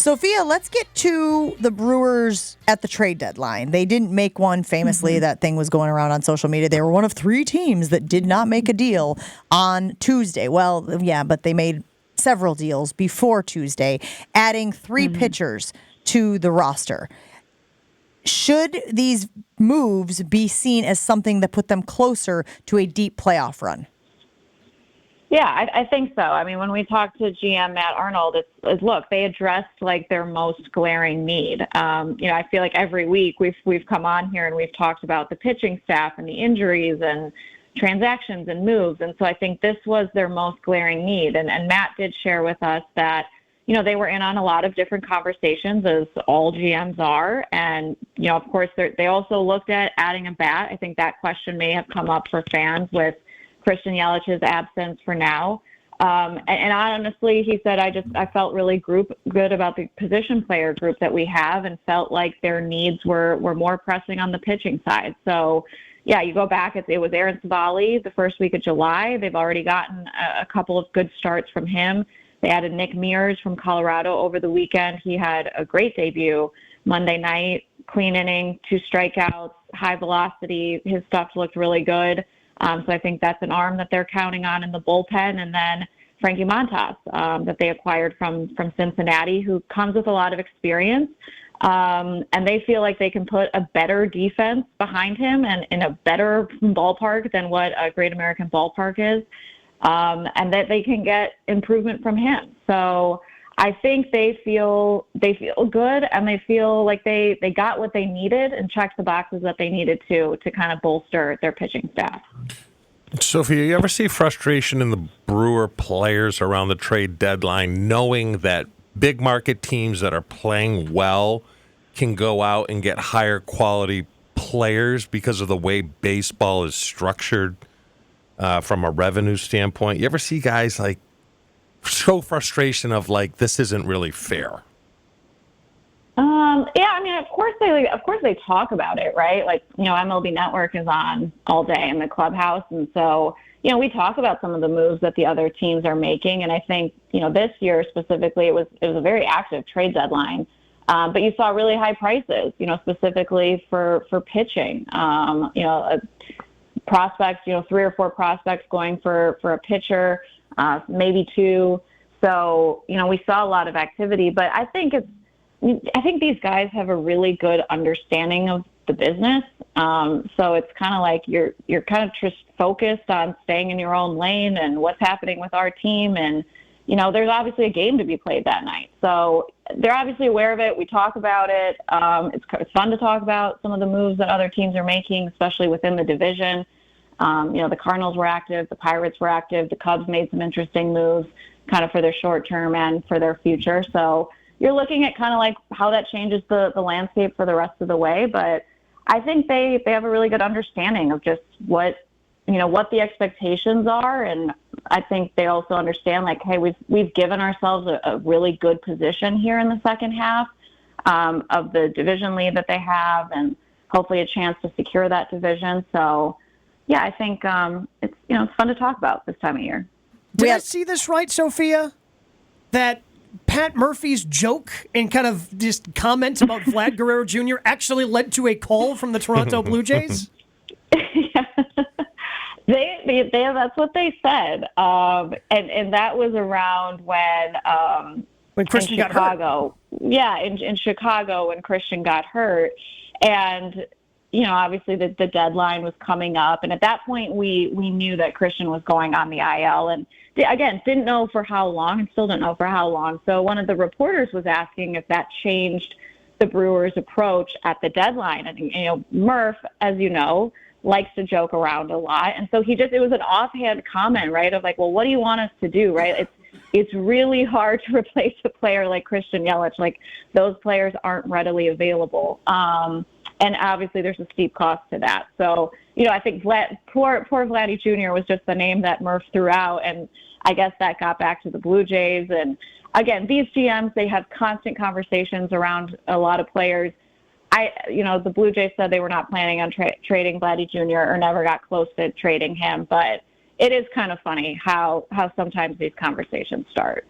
Sophia, let's get to the Brewers at the trade deadline. They didn't make one famously. That thing was going around on social media. They were one of 3 teams that did not make a deal on Tuesday. Well, yeah, but they made several deals before Tuesday, adding 3 pitchers to the roster. Should these moves be seen as something that put them closer to a deep playoff run? Yeah, I think so. I mean, when we talked to GM Matt Arnold, it's look, they addressed like their most glaring need. I feel like every week we've come on here and we've talked about the pitching staff and the injuries and transactions and moves. And so I think this was their most glaring need. And Matt did share with us that, they were in on a lot of different conversations, as all GMs are. And, of course, they also looked at adding a bat. I think that question may have come up for fans with Christian Yelich's absence for now. And honestly, he said, I felt really good about the position player group that we have and felt like their needs were more pressing on the pitching side. So, yeah, you go back, it was Aaron Savali the first week of July. They've already gotten a couple of good starts from him. They added Nick Mears from Colorado over the weekend. He had a great debut Monday night, clean inning, 2 strikeouts, high velocity. His stuff looked really good. So I think that's an arm that they're counting on in the bullpen. And then Frankie Montas that they acquired from Cincinnati, who comes with a lot of experience. And they feel like they can put a better defense behind him and in a better ballpark than what a Great American Ballpark is. And that they can get improvement from him. So I think they feel good, and they feel like they got what they needed and checked the boxes that they needed to kind of bolster their pitching staff. Sophia, you ever see frustration in the Brewer players around the trade deadline, knowing that big market teams that are playing well can go out and get higher quality players because of the way baseball is structured from a revenue standpoint? You ever see guys like show frustration of like, this isn't really fair? Yeah, I mean, of course they talk about it, right? Like, MLB Network is on all day in the clubhouse. And so, we talk about some of the moves that the other teams are making. And I think, this year specifically, it was a very active trade deadline. But you saw really high prices, specifically for pitching, prospects, 3 or 4 prospects going for a pitcher, maybe 2. So, we saw a lot of activity, but I think these guys have a really good understanding of the business. So it's kind of like you're kind of just focused on staying in your own lane and what's happening with our team. And, there's obviously a game to be played that night. So they're obviously aware of it. We talk about it. It's fun to talk about some of the moves that other teams are making, especially within the division. The Cardinals were active, the Pirates were active, the Cubs made some interesting moves kind of for their short term and for their future. So you're looking at kind of like how that changes the landscape for the rest of the way. But I think they have a really good understanding of just what the expectations are. And I think they also understand, like, hey, we've given ourselves a really good position here in the second half of the division lead that they have, and hopefully a chance to secure that division. So, yeah, I think it's fun to talk about this time of year. Did I see this right, Sophia? That Pat Murphy's joke and kind of just comments about Vlad Guerrero Jr. actually led to a call from the Toronto Blue Jays? Yeah. That's what they said. And that was around when Christian got hurt. Yeah, in Chicago when Christian got hurt. And, obviously the deadline was coming up. And at that point, we knew that Christian was going on the IL. And, again, didn't know for how long and still don't know for how long. So one of the reporters was asking if that changed the Brewers' approach at the deadline. And, Murph, as you know, likes to joke around a lot. And so it was an offhand comment, right, of like, well, what do you want us to do, right? It's really hard to replace a player like Christian Yelich. Like, those players aren't readily available. And obviously there's a steep cost to that. So, I think poor Vladdy Jr. was just the name that Murph threw out. And I guess that got back to the Blue Jays. And again, these GMs, they have constant conversations around a lot of players. The Blue Jays said they were not planning on trading Vladdy Jr. or never got close to trading him. But it is kind of funny how sometimes these conversations start.